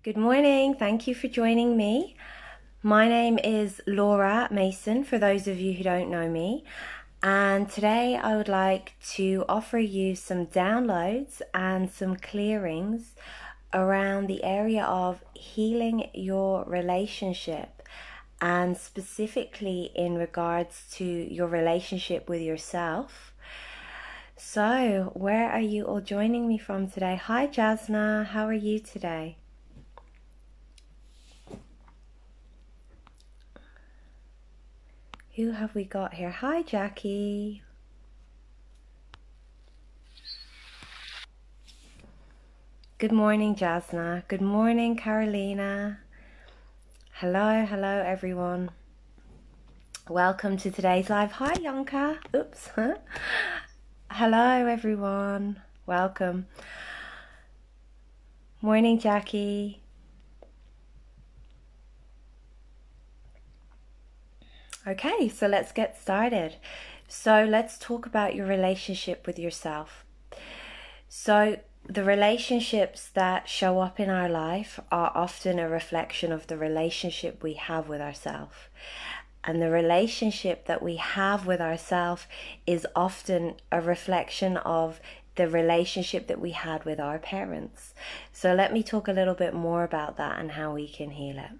Good morning. Thank you for joining me. My name is Laura Mason, for those of you who don't know me. And today I would like to offer you some downloads and some clearings around the area of healing your relationship, and specifically in regards to your relationship with yourself. So, where are you all joining me from today? Hi Jasna, how are you today? Who have we got here? Hi, Jackie. Good morning, Jasna. Good morning, Carolina. Hello, everyone. Welcome to today's live. Hi, Yonka. Oops. Hello, everyone. Welcome. Morning, Jackie. Okay, so let's get started. So let's talk about your relationship with yourself. So the relationships that show up in our life are often a reflection of the relationship we have with ourselves. And the relationship that we have with ourselves is often a reflection of the relationship that we had with our parents. So let me talk a little bit more about that and how we can heal it.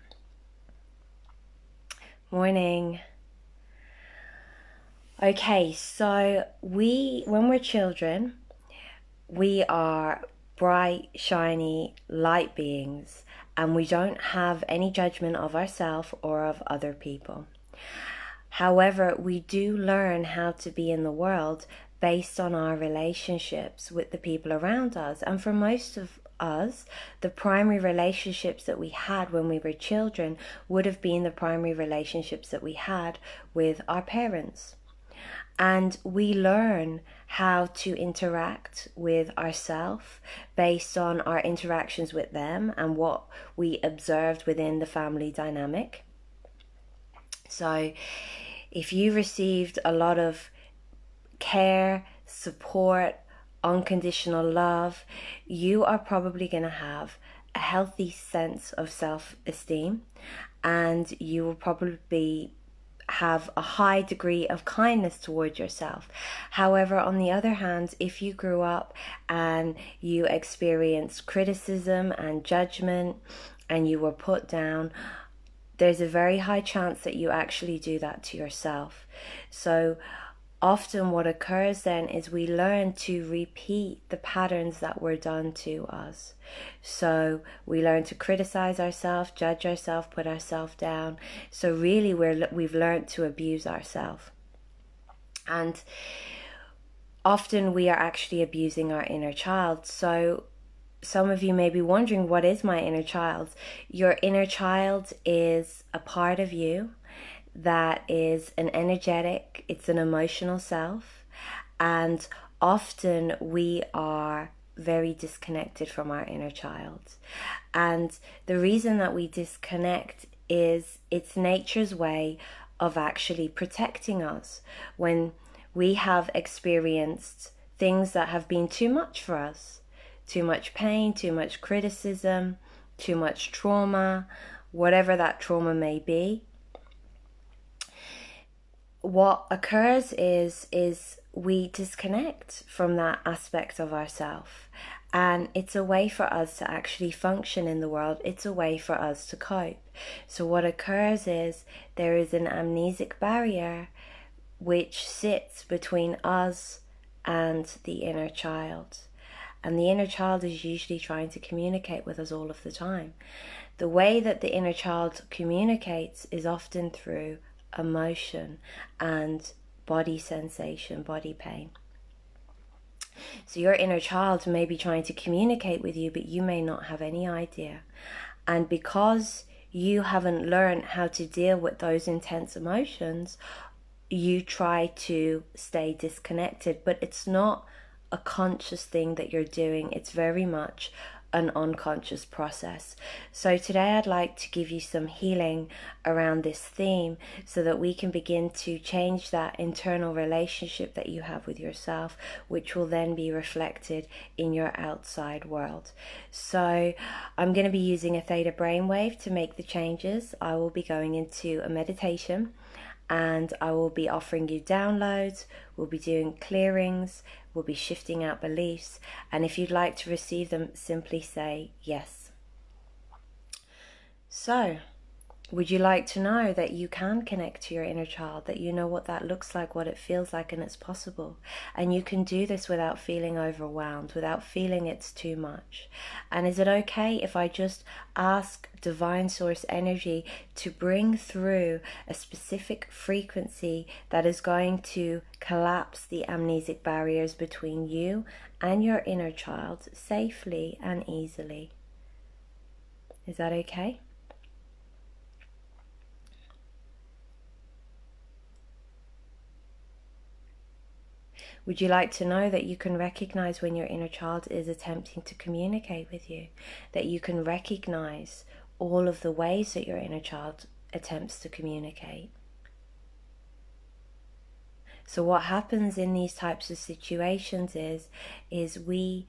Morning. Okay, so when we're children, we are bright, shiny, light beings, and we don't have any judgment of ourselves or of other people. However, we do learn how to be in the world based on our relationships with the people around us. And for most of us, the primary relationships that we had when we were children would have been the primary relationships that we had with our parents. And we learn how to interact with ourselves based on our interactions with them and what we observed within the family dynamic. So if you received a lot of care, support, unconditional love, you are probably going to have a healthy sense of self-esteem, and you will probably have a high degree of kindness towards yourself. However, on the other hand, if you grew up and you experienced criticism and judgment and you were put down, there's a very high chance that you actually do that to yourself. So often what occurs then is we learn to repeat the patterns that were done to us. So we learn to criticize ourselves, judge ourselves, put ourselves down. So really we've learned to abuse ourselves. And often we are actually abusing our inner child. So some of you may be wondering, what is my inner child? Your inner child is a part of you that is an energetic, it's an emotional self, and often we are very disconnected from our inner child. And the reason that we disconnect is it's nature's way of actually protecting us when we have experienced things that have been too much for us. Too much pain, too much criticism, too much trauma, whatever that trauma may be. What occurs is we disconnect from that aspect of ourselves, and it's a way for us to actually function in the world. It's a way for us to cope. So what occurs is there is an amnesic barrier which sits between us and the inner child. And the inner child is usually trying to communicate with us all of the time. The way that the inner child communicates is often through emotion and body sensation, body pain. So your inner child may be trying to communicate with you, but you may not have any idea. And because you haven't learned how to deal with those intense emotions, you try to stay disconnected, but it's not a conscious thing that you're doing. It's very much an unconscious process. So today I'd like to give you some healing around this theme so that we can begin to change that internal relationship that you have with yourself, which will then be reflected in your outside world. So I'm going to be using a theta brainwave to make the changes. I will be going into a meditation and I will be offering you downloads, we'll be doing clearings, we'll be shifting out beliefs, and if you'd like to receive them, simply say yes. So, would you like to know that you can connect to your inner child, that you know what that looks like, what it feels like, and it's possible? And you can do this without feeling overwhelmed, without feeling it's too much. And is it okay if I just ask Divine Source Energy to bring through a specific frequency that is going to collapse the amnesic barriers between you and your inner child safely and easily? Is that okay? Would you like to know that you can recognize when your inner child is attempting to communicate with you? That you can recognize all of the ways that your inner child attempts to communicate? So what happens in these types of situations is we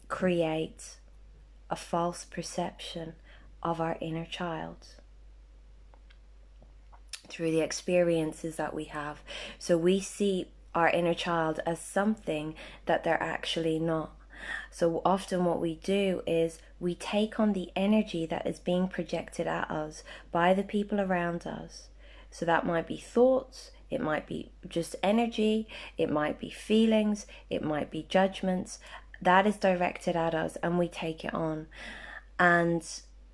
create a false perception of our inner child through the experiences that we have. So we see our inner child as something that they're actually not. So often what we do is we take on the energy that is being projected at us by the people around us. So that might be thoughts, it might be just energy, it might be feelings, it might be judgments that is directed at us, and we take it on. And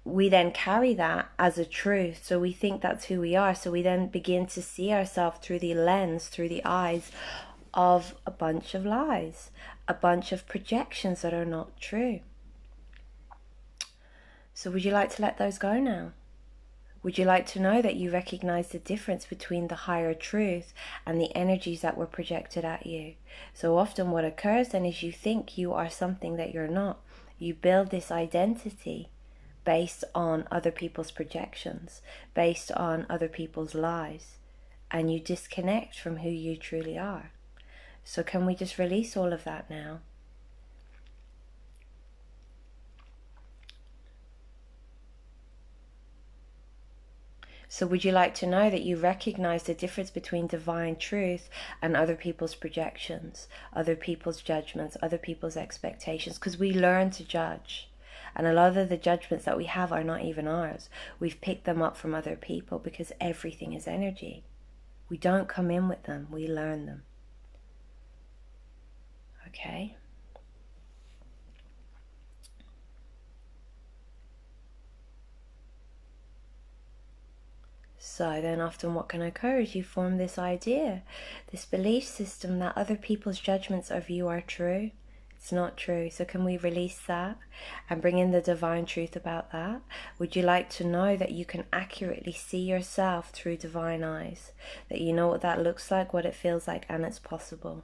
we then carry that as a truth, so we think that's who we are. So we then begin to see ourselves through the lens, through the eyes of a bunch of lies, a bunch of projections that are not true. So would you like to let those go now? Would you like to know that you recognize the difference between the higher truth and the energies that were projected at you? So often what occurs then is you think you are something that you're not. You build this identity based on other people's projections, based on other people's lies, and you disconnect from who you truly are. So can we just release all of that now? So would you like to know that you recognize the difference between divine truth and other people's projections, other people's judgments, other people's expectations? Because we learn to judge. And a lot of the judgments that we have are not even ours. We've picked them up from other people because everything is energy. We don't come in with them, we learn them. Okay? So then often what can occur is you form this idea, this belief system that other people's judgments of you are true. It's not true. So can we release that and bring in the divine truth about that? Would you like to know that you can accurately see yourself through divine eyes? That you know what that looks like, what it feels like, and it's possible.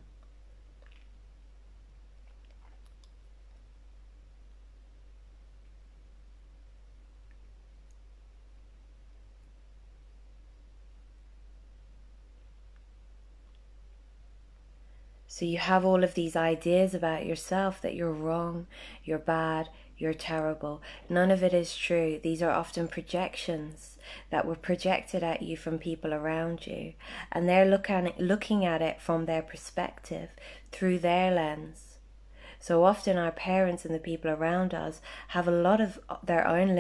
So you have all of these ideas about yourself that you're wrong, you're bad, you're terrible. None of it is true. These are often projections that were projected at you from people around you. And they're looking at it from their perspective, through their lens. So often our parents and the people around us have a lot of their own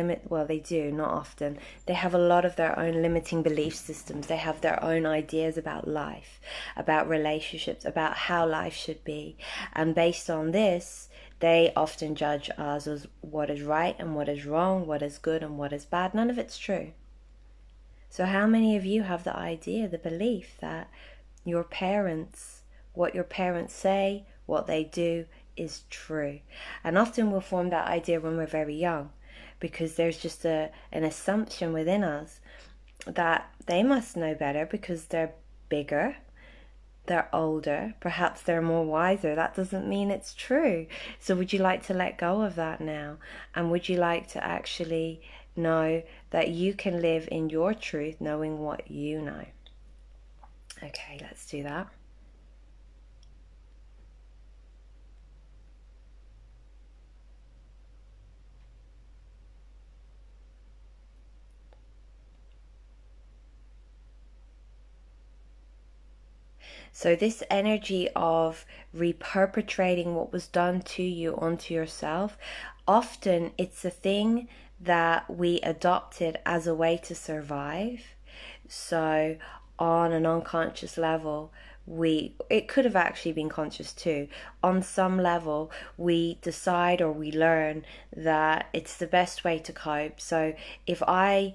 they do, not often. They have a lot of their own limiting belief systems. They have their own ideas about life, about relationships, about how life should be. And based on this, they often judge us as what is right and what is wrong, what is good and what is bad. None of it's true. So how many of you have the idea, the belief that your parents, what your parents say, what they do, is true? And often we'll form that idea when we're very young, because there's just an assumption within us that they must know better because they're bigger, they're older, perhaps they're more wiser. That doesn't mean it's true. So would you like to let go of that now? And would you like to actually know that you can live in your truth, knowing what you know? Okay, let's do that. So this energy of reperpetrating what was done to you onto yourself, often it's a thing that we adopted as a way to survive. So on an unconscious level, it could have actually been conscious too. On some level, we decide or we learn that it's the best way to cope. So if I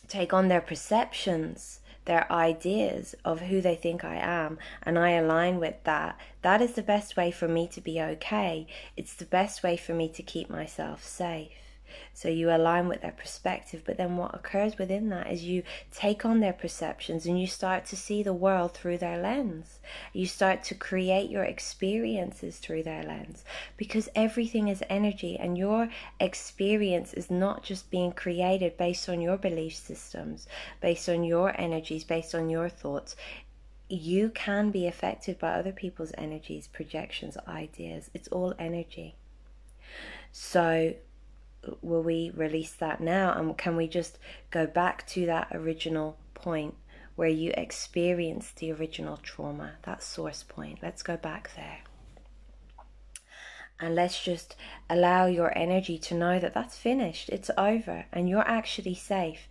take on their perceptions, their ideas of who they think I am, and I align with that, that is the best way for me to be okay. It's the best way for me to keep myself safe. So you align with their perspective, but then what occurs within that is you take on their perceptions and you start to see the world through their lens. You start to create your experiences through their lens, because everything is energy, and your experience is not just being created based on your belief systems, based on your energies, based on your thoughts. You can be affected by other people's energies, projections, ideas. It's all energy. So will we release that now, and can we just go back to that original point where you experienced the original trauma, that source point? Let's go back there, and let's just allow your energy to know that that's finished, it's over, and you're actually safe.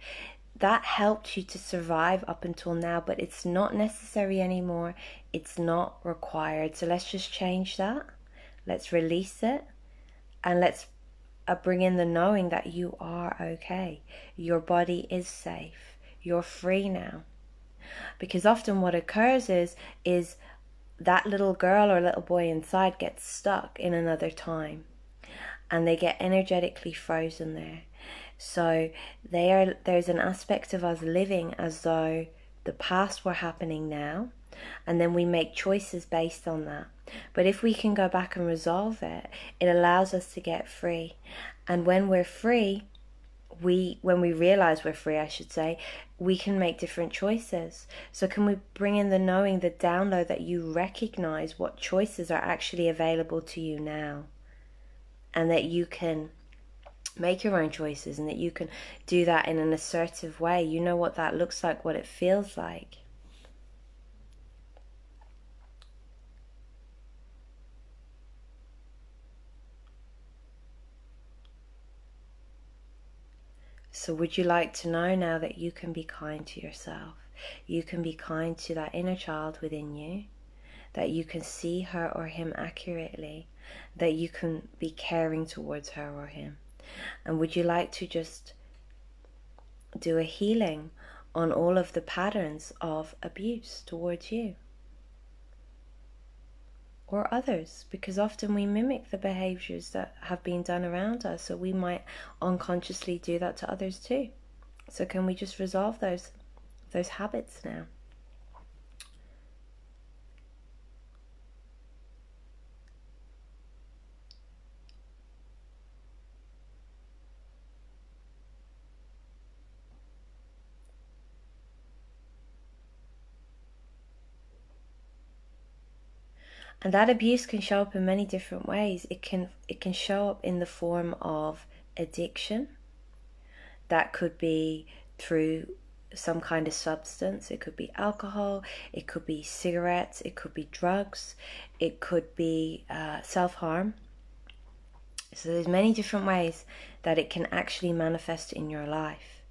That helped you to survive up until now, but it's not necessary anymore. It's not required. So let's just change that. Let's release it, and let's bring in the knowing that you are okay. Your body is safe. You're free now. Because often what occurs is that little girl or little boy inside gets stuck in another time, and they get energetically frozen there. So there's an aspect of us living as though the past were happening now, and then we make choices based on that. But if we can go back and resolve it, it allows us to get free. And when we're free, when we realize we're free, I should say, we can make different choices. So can we bring in the knowing, the download, that you recognize what choices are actually available to you now, and that you can make your own choices, and that you can do that in an assertive way. You know what that looks like, what it feels like. So would you like to know now that you can be kind to yourself? You can be kind to that inner child within you, that you can see her or him accurately, that you can be caring towards her or him. And would you like to just do a healing on all of the patterns of abuse towards you or others? Because often we mimic the behaviors that have been done around us, so we might unconsciously do that to others too. So can we just resolve those habits now? And that abuse can show up in many different ways. It can show up in the form of addiction. That could be through some kind of substance. It could be alcohol, it could be cigarettes, it could be drugs, it could be self-harm. So there's many different ways that it can actually manifest in your life.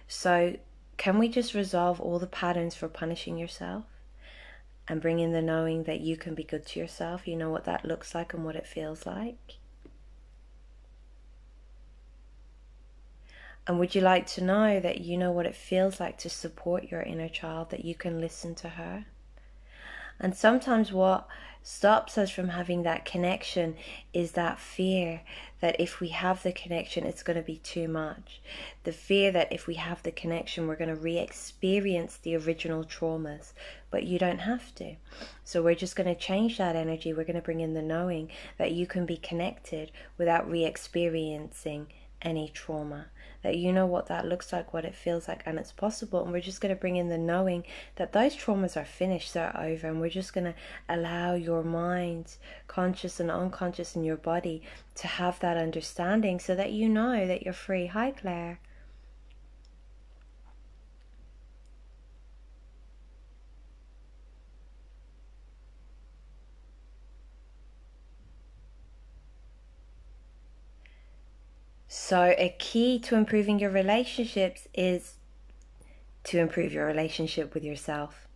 So can we just resolve all the patterns for punishing yourself, and bring in the knowing that you can be good to yourself? You know what that looks like and what it feels like. And would you like to know that you know what it feels like to support your inner child, that you can listen to her, And sometimes what stops us from having that connection is that fear that if we have the connection, it's going to be too much. The fear that if we have the connection, we're going to re-experience the original traumas. But you don't have to. So we're just going to change that energy. We're going to bring in the knowing that you can be connected without re-experiencing any trauma, that you know what that looks like, what it feels like, and it's possible. And we're just going to bring in the knowing that those traumas are finished, they're over, and we're just going to allow your mind, conscious and unconscious, in your body to have that understanding so that you know that you're free. Hi, Claire. So a key to improving your relationships is to improve your relationship with yourself.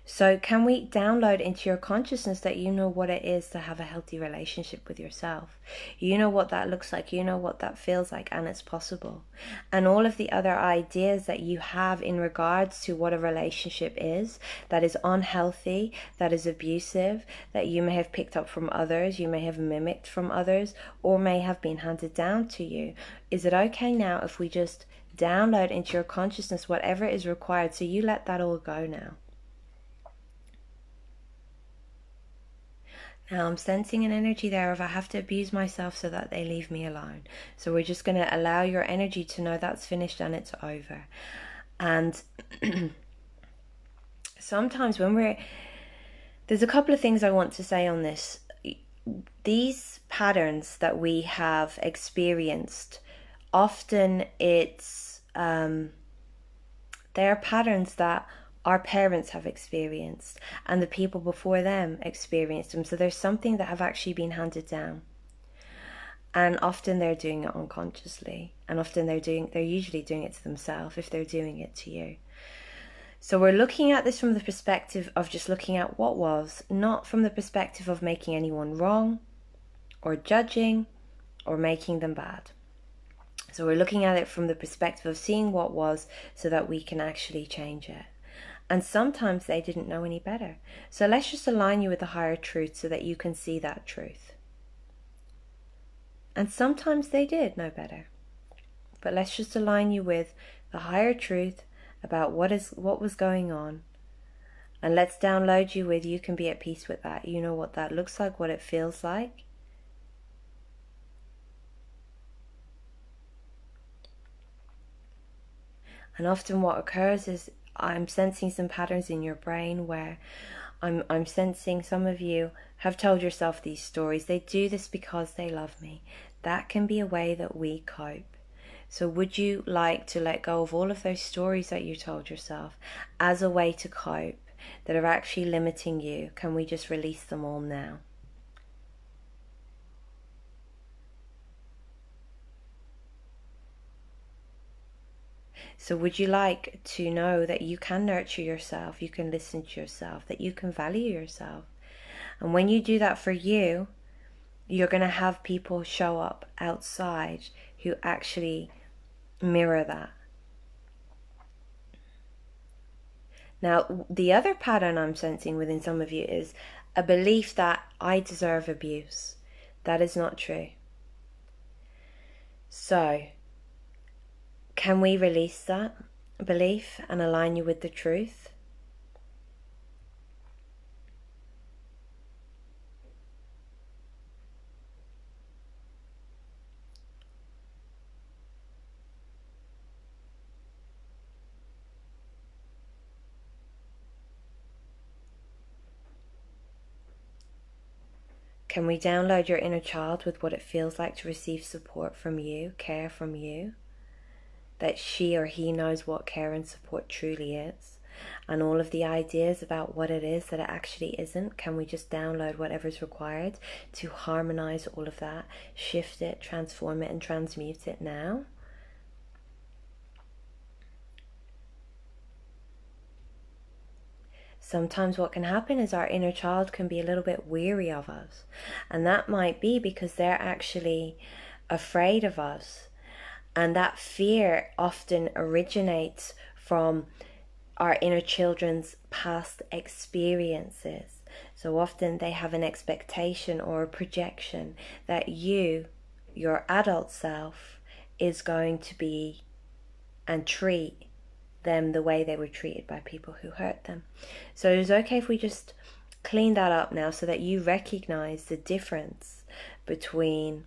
So can we download into your consciousness that you know what it is to have a healthy relationship with yourself? You know what that looks like, you know what that feels like, and it's possible. And all of the other ideas that you have in regards to what a relationship is, that is unhealthy, that is abusive, that you may have picked up from others, you may have mimicked from others, or may have been handed down to you. Is it okay now if we just download into your consciousness whatever is required so you let that all go now? Now I'm sensing an energy there of I have to abuse myself so that they leave me alone. So we're just going to allow your energy to know that's finished and it's over. And sometimes when there's a couple of things I want to say on this. These patterns that we have experienced, often it's they are patterns that our parents have experienced and the people before them experienced them. So there's something that have actually been handed down, and often they're doing it unconsciously, and often they're usually doing it to themselves if they're doing it to you. So we're looking at this from the perspective of just looking at what was, not from the perspective of making anyone wrong or judging or making them bad. So we're looking at it from the perspective of seeing what was so that we can actually change it. And sometimes they didn't know any better. So let's just align you with the higher truth so that you can see that truth. And sometimes they did know better. But let's just align you with the higher truth about what was going on. And let's download you with you can be at peace with that. You know what that looks like, what it feels like. And often what occurs is I'm sensing some patterns in your brain where I'm sensing some of you have told yourself these stories. They do this because they love me. That can be a way that we cope. So would you like to let go of all of those stories that you told yourself as a way to cope that are actually limiting you? Can we just release them all now? So would you like to know that you can nurture yourself, you can listen to yourself, that you can value yourself? And when you do that for you, you're going to have people show up outside who actually mirror that. Now, the other pattern I'm sensing within some of you is a belief that I deserve abuse. That is not true. So, can we release that belief and align you with the truth? Can we download your inner child with what it feels like to receive support from you, care from you? That she or he knows what care and support truly is, and all of the ideas about what it is that it actually isn't. Can we just download whatever's required to harmonize all of that, shift it, transform it, and transmute it now? Sometimes what can happen is our inner child can be a little bit weary of us, and that might be because they're actually afraid of us. And that fear often originates from our inner children's past experiences. So often they have an expectation or a projection that you, your adult self, is going to be and treat them the way they were treated by people who hurt them. So it's okay if we just clean that up now so that you recognize the difference between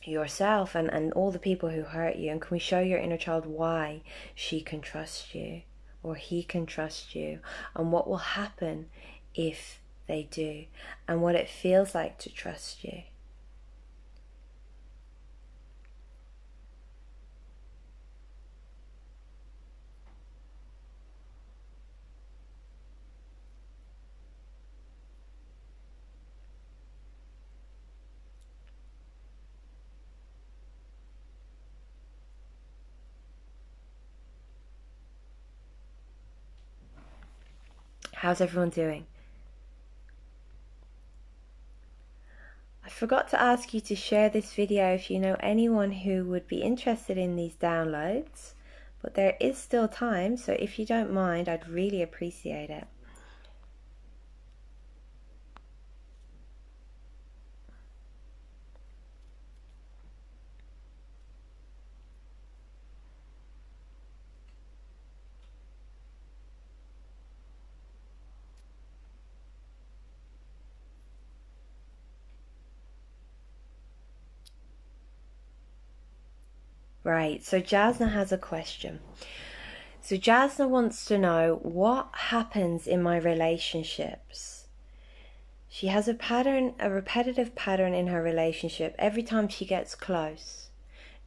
yourself and all the people who hurt you, and can we show your inner child why she can trust you or he can trust you, and what will happen if they do, and what it feels like to trust you. How's everyone doing? I forgot to ask you to share this video if you know anyone who would be interested in these downloads, but there is still time, so if you don't mind, I'd really appreciate it. Right, so Jasna has a question. So Jasna wants to know, what happens in my relationships? She has a pattern, a repetitive pattern in her relationship. Every time she gets close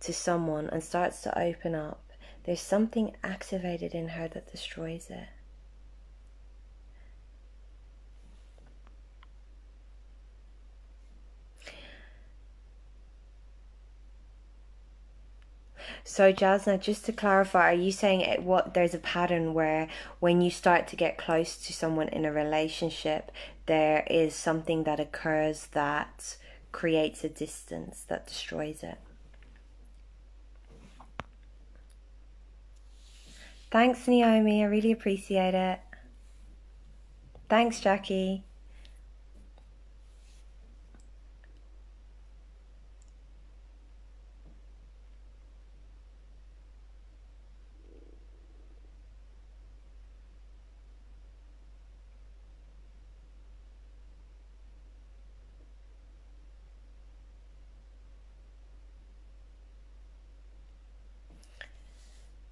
to someone and starts to open up, there's something activated in her that destroys it. So Jasna, just to clarify, are you saying there's a pattern where when you start to get close to someone in a relationship, there is something that occurs that creates a distance that destroys it? Thanks, Naomi. I really appreciate it. Thanks, Jackie.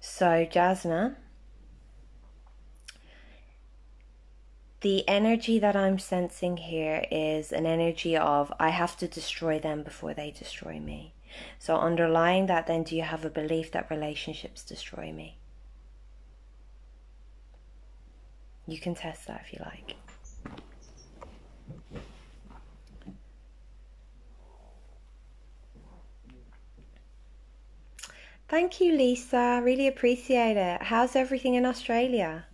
So, Jasna, the energy that I'm sensing here is an energy of, I have to destroy them before they destroy me. So underlying that then, do you have a belief that relationships destroy me? You can test that if you like. Thank you, Lisa. Really appreciate it. How's everything in Australia?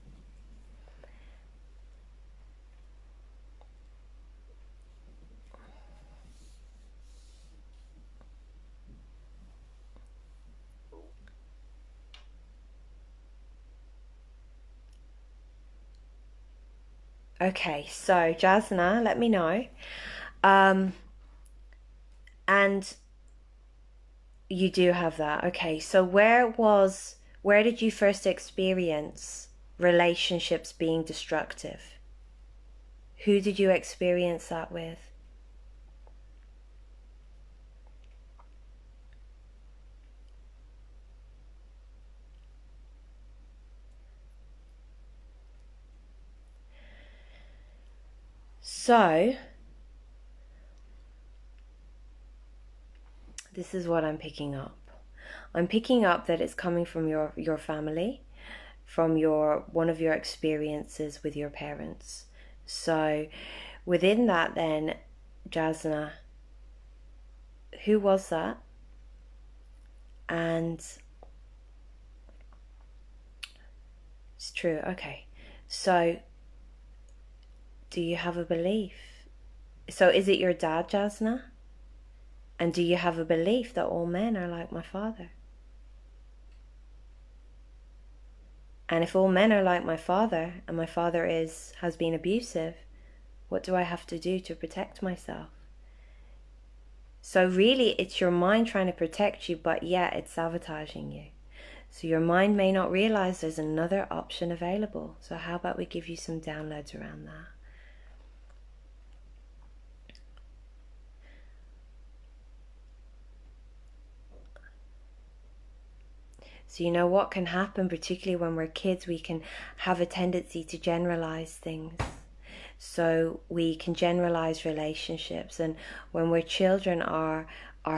Okay, so Jasna, let me know. And you do have that. Okay, so where did you first experience relationships being destructive? Who did you experience that with? So, this is what I'm picking up. I'm picking up that it's coming from your family, from one of your experiences with your parents. So, within that then, Jasna, who was that? And it's true, okay. So, do you have a belief? So is it your dad, Jasna? And do you have a belief that all men are like my father? And if all men are like my father, and my father has been abusive, what do I have to do to protect myself? So really, it's your mind trying to protect you, but yet it's sabotaging you. So your mind may not realize there's another option available. So how about we give you some downloads around that? So you know what can happen, particularly when we're kids, we can have a tendency to generalize things. So we can generalize relationships, and when we're children, our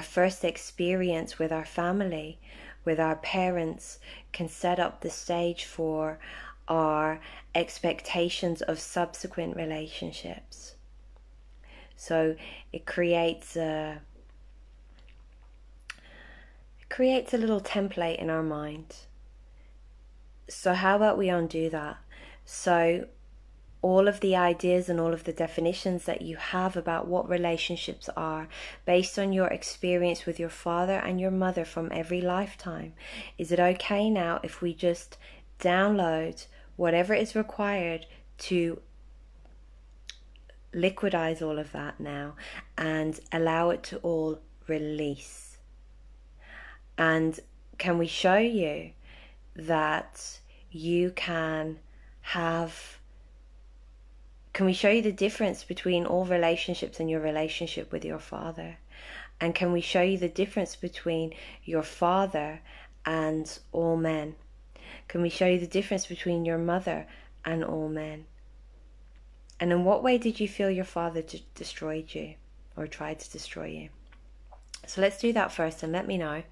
first experience with our family, with our parents, can set up the stage for our expectations of subsequent relationships. So it creates a little template in our mind. So how about we undo that? So all of the ideas and all of the definitions that you have about what relationships are, based on your experience with your father and your mother from every lifetime, is it okay now if we just download whatever is required to liquidize all of that now and allow it to all release? And can we show you that you can we show you the difference between all relationships and your relationship with your father? And can we show you the difference between your father and all men? Can we show you the difference between your mother and all men? And in what way did you feel your father destroyed you or tried to destroy you? So let's do that first and let me know.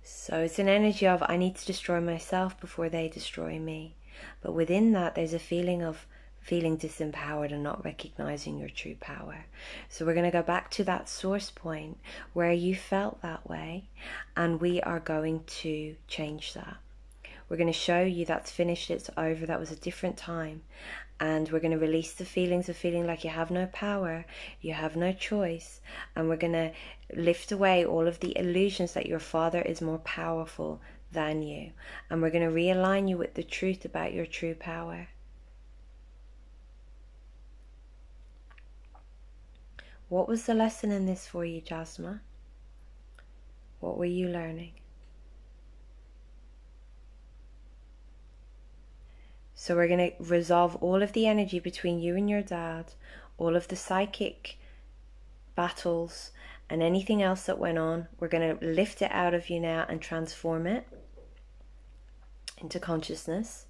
So it's an energy of I need to destroy myself before they destroy me. But within that, there's a feeling of feeling disempowered and not recognizing your true power. So we're going to go back to that source point where you felt that way, and we are going to change that. We're going to show you that's finished, it's over, that was a different time. And we're going to release the feelings of feeling like you have no power, you have no choice. And we're going to lift away all of the illusions that your father is more powerful than you. And we're going to realign you with the truth about your true power. What was the lesson in this for you, Jasma? What were you learning? So we're going to resolve all of the energy between you and your dad, all of the psychic battles and anything else that went on. We're going to lift it out of you now and transform it into consciousness.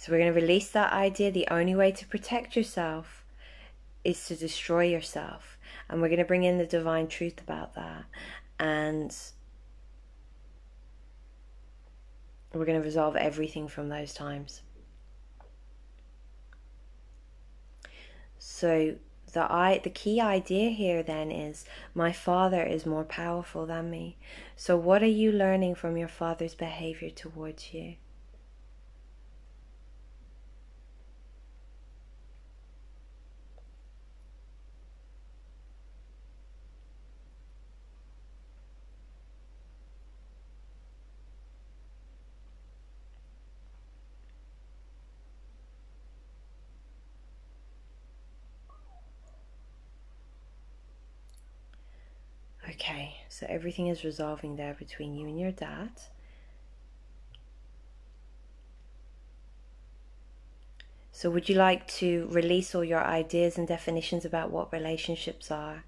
So we're going to release that idea. The only way to protect yourself is to destroy yourself. And we're going to bring in the divine truth about that. And we're going to resolve everything from those times. So the key idea here then is my father is more powerful than me. So what are you learning from your father's behavior towards you? Okay, so everything is resolving there between you and your dad. So would you like to release all your ideas and definitions about what relationships are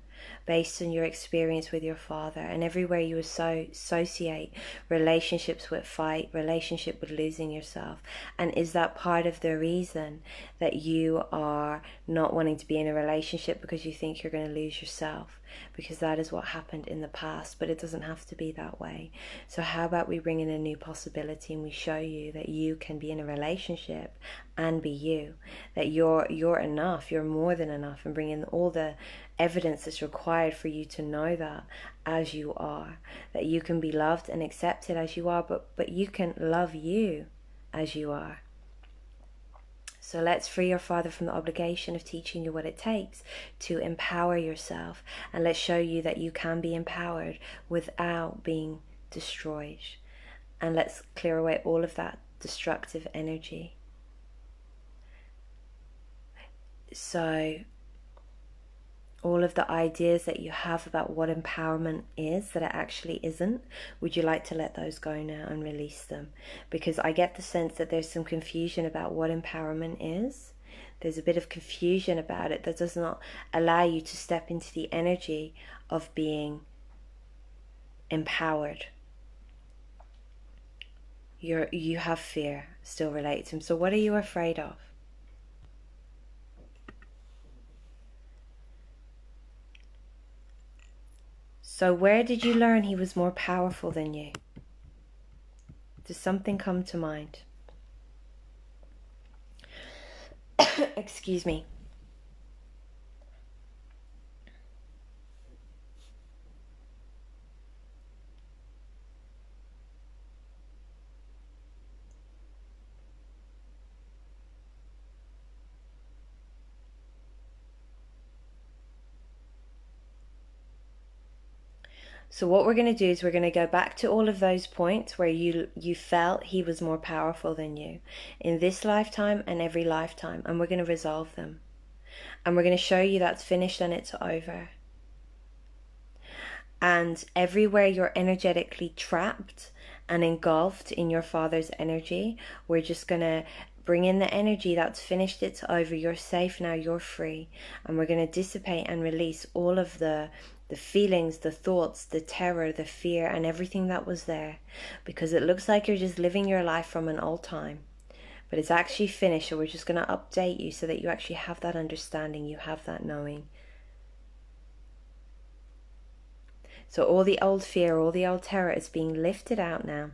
based on your experience with your father, and everywhere you associate relationships with fight, relationship with losing yourself. And is that part of the reason that you are not wanting to be in a relationship, because you think you're going to lose yourself? Because that is what happened in the past, but it doesn't have to be that way. So how about we bring in a new possibility, and we show you that you can be in a relationship and be you, that you're enough, you're more than enough, and bring in all the evidence that's required for you to know that as you are, that you can be loved and accepted as you are, but you can love you as you are. So let's free your father from the obligation of teaching you what it takes to empower yourself, and let's show you that you can be empowered without being destroyed. And let's clear away all of that destructive energy. So all of the ideas that you have about what empowerment is, that it actually isn't, would you like to let those go now and release them? Because I get the sense that there's some confusion about what empowerment is. There's a bit of confusion about it that does not allow you to step into the energy of being empowered. You have fear still related to him. So what are you afraid of? So where did you learn he was more powerful than you? Does something come to mind? Excuse me. So what we're going to do is we're going to go back to all of those points where you felt he was more powerful than you in this lifetime and every lifetime, and we're going to resolve them. And we're going to show you that's finished and it's over. And everywhere you're energetically trapped and engulfed in your father's energy, we're just going to bring in the energy that's finished, it's over, you're safe now, you're free. And we're going to dissipate and release all of the feelings, the thoughts, the terror, the fear, and everything that was there. Because it looks like you're just living your life from an old time. But it's actually finished, so we're just going to update you so that you actually have that understanding, you have that knowing. So all the old fear, all the old terror is being lifted out now.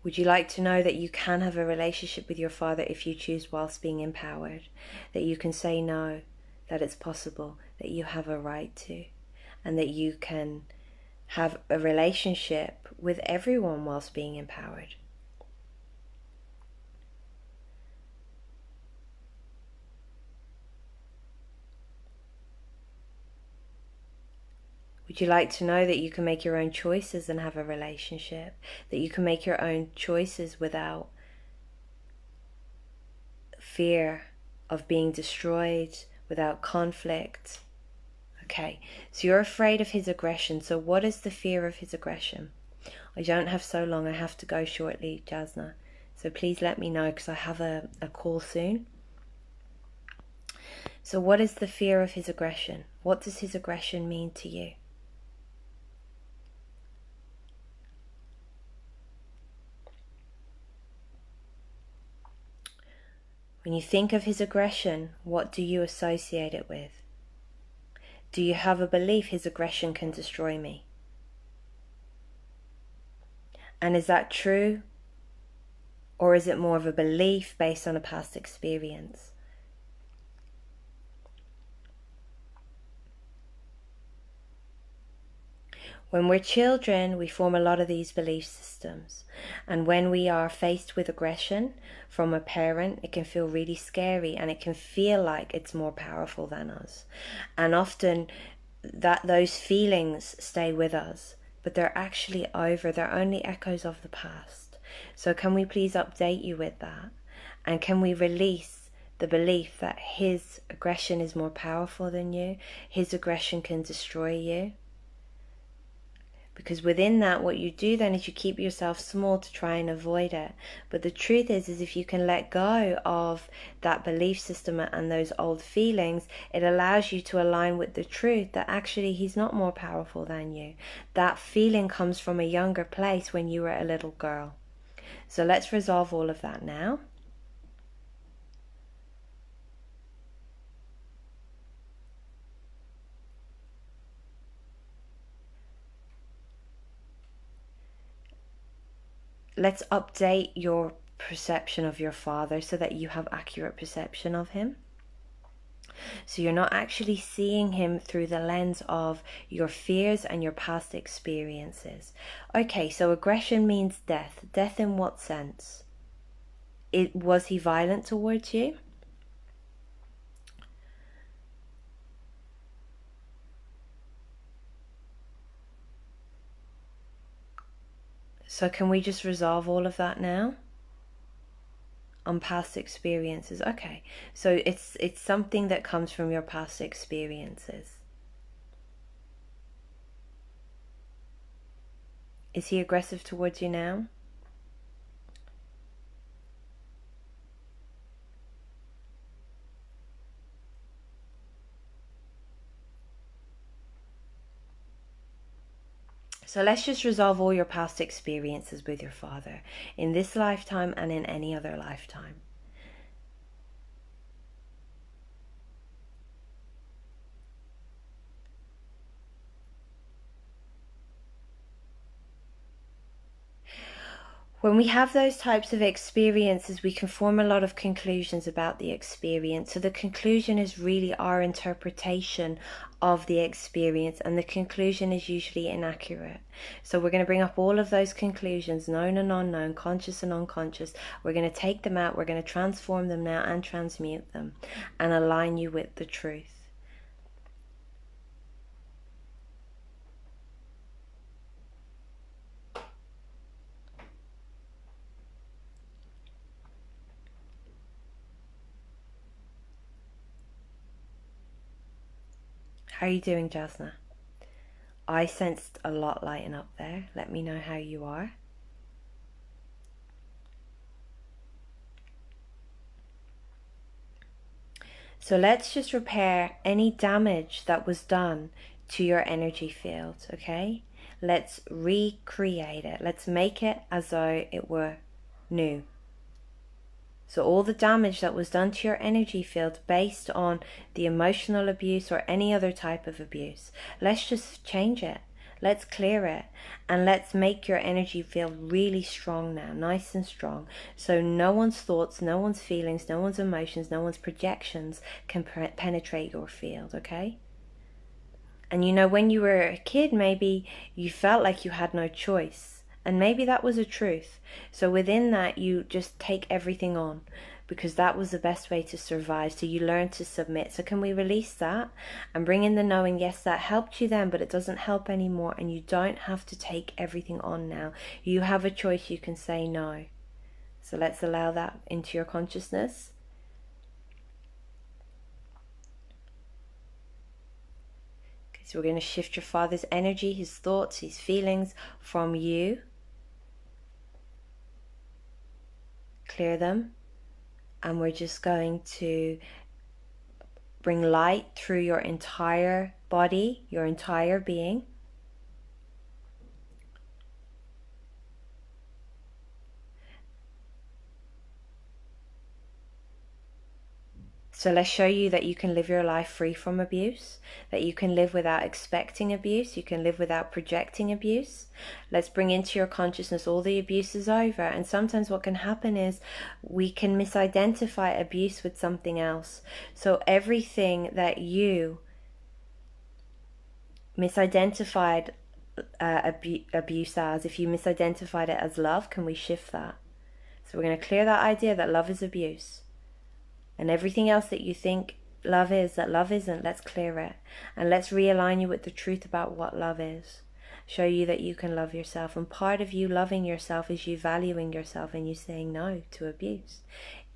Would you like to know that you can have a relationship with your father if you choose, whilst being empowered? That you can say no, that it's possible, that you have a right to, and that you can have a relationship with everyone whilst being empowered. Would you like to know that you can make your own choices and have a relationship? That you can make your own choices without fear of being destroyed, without conflict? Okay, so you're afraid of his aggression. So what is the fear of his aggression? I don't have so long. I have to go shortly, Jasna. So please let me know, because I have a call soon. So what is the fear of his aggression? What does his aggression mean to you? When you think of his aggression, what do you associate it with? Do you have a belief his aggression can destroy me? And is that true? Or is it more of a belief based on a past experience? When we're children, we form a lot of these belief systems. And when we are faced with aggression from a parent, it can feel really scary, and it can feel like it's more powerful than us. And often those feelings stay with us, but they're actually over. They're only echoes of the past. So can we please update you with that? And can we release the belief that his aggression is more powerful than you? His aggression can destroy you? Because within that, what you do then is you keep yourself small to try and avoid it. But the truth is if you can let go of that belief system and those old feelings, it allows you to align with the truth that actually he's not more powerful than you. That feeling comes from a younger place when you were a little girl. So let's resolve all of that now. Let's update your perception of your father so that you have accurate perception of him. So you're not actually seeing him through the lens of your fears and your past experiences. Okay, so aggression means death. Death in what sense? Was he violent towards you? So can we just resolve all of that now? On past experiences. Okay, so it's something that comes from your past experiences. Is he aggressive towards you now? So let's just resolve all your past experiences with your father in this lifetime and in any other lifetime. When we have those types of experiences, we can form a lot of conclusions about the experience. So the conclusion is really our interpretation of the experience, and the conclusion is usually inaccurate. So we're going to bring up all of those conclusions, known and unknown, conscious and unconscious. We're going to take them out, we're going to transform them now and transmute them and align you with the truth. How are you doing, Jasna? I sensed a lot lighting up there. Let me know how you are. So let's just repair any damage that was done to your energy field, okay? Let's recreate it. Let's make it as though it were new. So all the damage that was done to your energy field based on the emotional abuse or any other type of abuse, let's just change it. Let's clear it, and let's make your energy feel really strong now, nice and strong. So no one's thoughts, no one's feelings, no one's emotions, no one's projections can penetrate your field, okay? And you know, when you were a kid, maybe you felt like you had no choice. And maybe that was a truth. So within that, you just take everything on because that was the best way to survive. So you learn to submit. So can we release that and bring in the knowing, yes, that helped you then, but it doesn't help anymore. And you don't have to take everything on now. You have a choice. You can say no. So let's allow that into your consciousness. Okay, so we're going to shift your father's energy, his thoughts, his feelings from you. Clear them, and we're just going to bring light through your entire body, your entire being. So let's show you that you can live your life free from abuse, that you can live without expecting abuse, you can live without projecting abuse. Let's bring into your consciousness all the abuse is over. And sometimes what can happen is we can misidentify abuse with something else. So everything that you misidentified abuse as, if you misidentified it as love, can we shift that? So we're going to clear that idea that love is abuse. And everything else that you think love is, that love isn't, let's clear it. And let's realign you with the truth about what love is. Show you that you can love yourself. And part of you loving yourself is you valuing yourself and you saying no to abuse.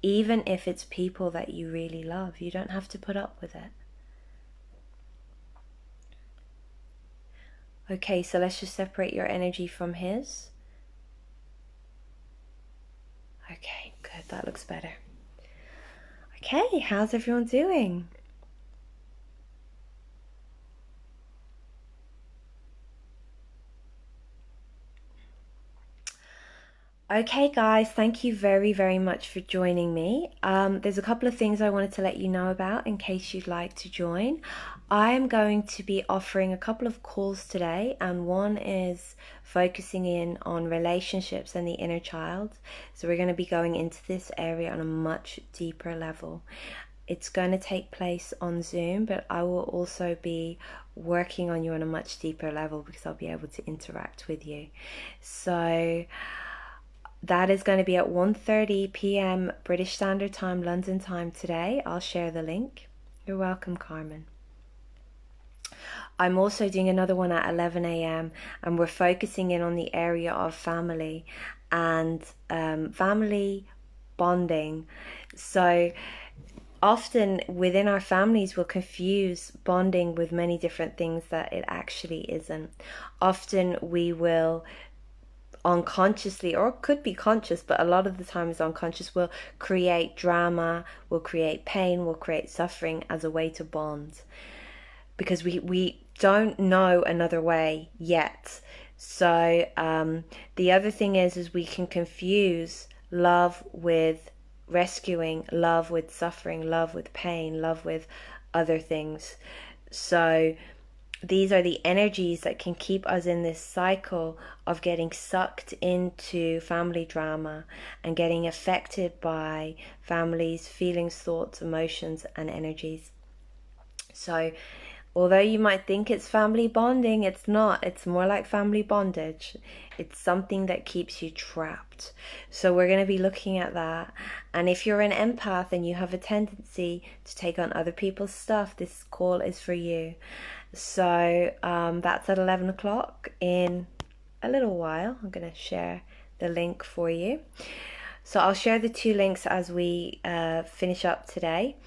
Even if it's people that you really love, you don't have to put up with it. Okay, so let's just separate your energy from his. Okay, good. That looks better. Okay, how's everyone doing? Okay, guys, thank you very, very much for joining me. There's a couple of things I wanted to let you know about in case you'd like to join. I am going to be offering a couple of calls today, and one is focusing in on relationships and the inner child. So we're going to be going into this area on a much deeper level. It's going to take place on Zoom, but I will also be working on you on a much deeper level because I'll be able to interact with you. So that is going to be at 1:30 p.m. British Standard Time, London time today. I'll share the link. You're welcome, Carmen. I'm also doing another one at 11 a.m. and we're focusing in on the area of family and family bonding. So often within our families we'll confuse bonding with many different things that it actually isn't. Often we will unconsciously, or could be conscious, but a lot of the time is unconscious, will create drama, will create pain, will create suffering as a way to bond, because we don't know another way yet. So the other thing is we can confuse love with rescuing, love with suffering, love with pain, love with other things. So these are the energies that can keep us in this cycle of getting sucked into family drama and getting affected by families' feelings, thoughts, emotions, and energies. So although you might think it's family bonding, it's not. It's more like family bondage. It's something that keeps you trapped. So we're going to be looking at that. And if you're an empath and you have a tendency to take on other people's stuff, this call is for you. So that's at 11 o'clock in a little while. I'm going to share the link for you. So I'll share the two links as we finish up today.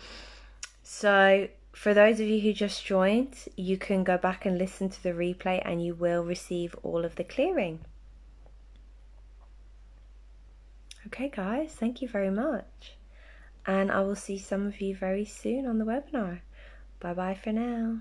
So for those of you who just joined, you can go back and listen to the replay and you will receive all of the clearing. Okay, guys, thank you very much. And I will see some of you very soon on the webinar. Bye-bye for now.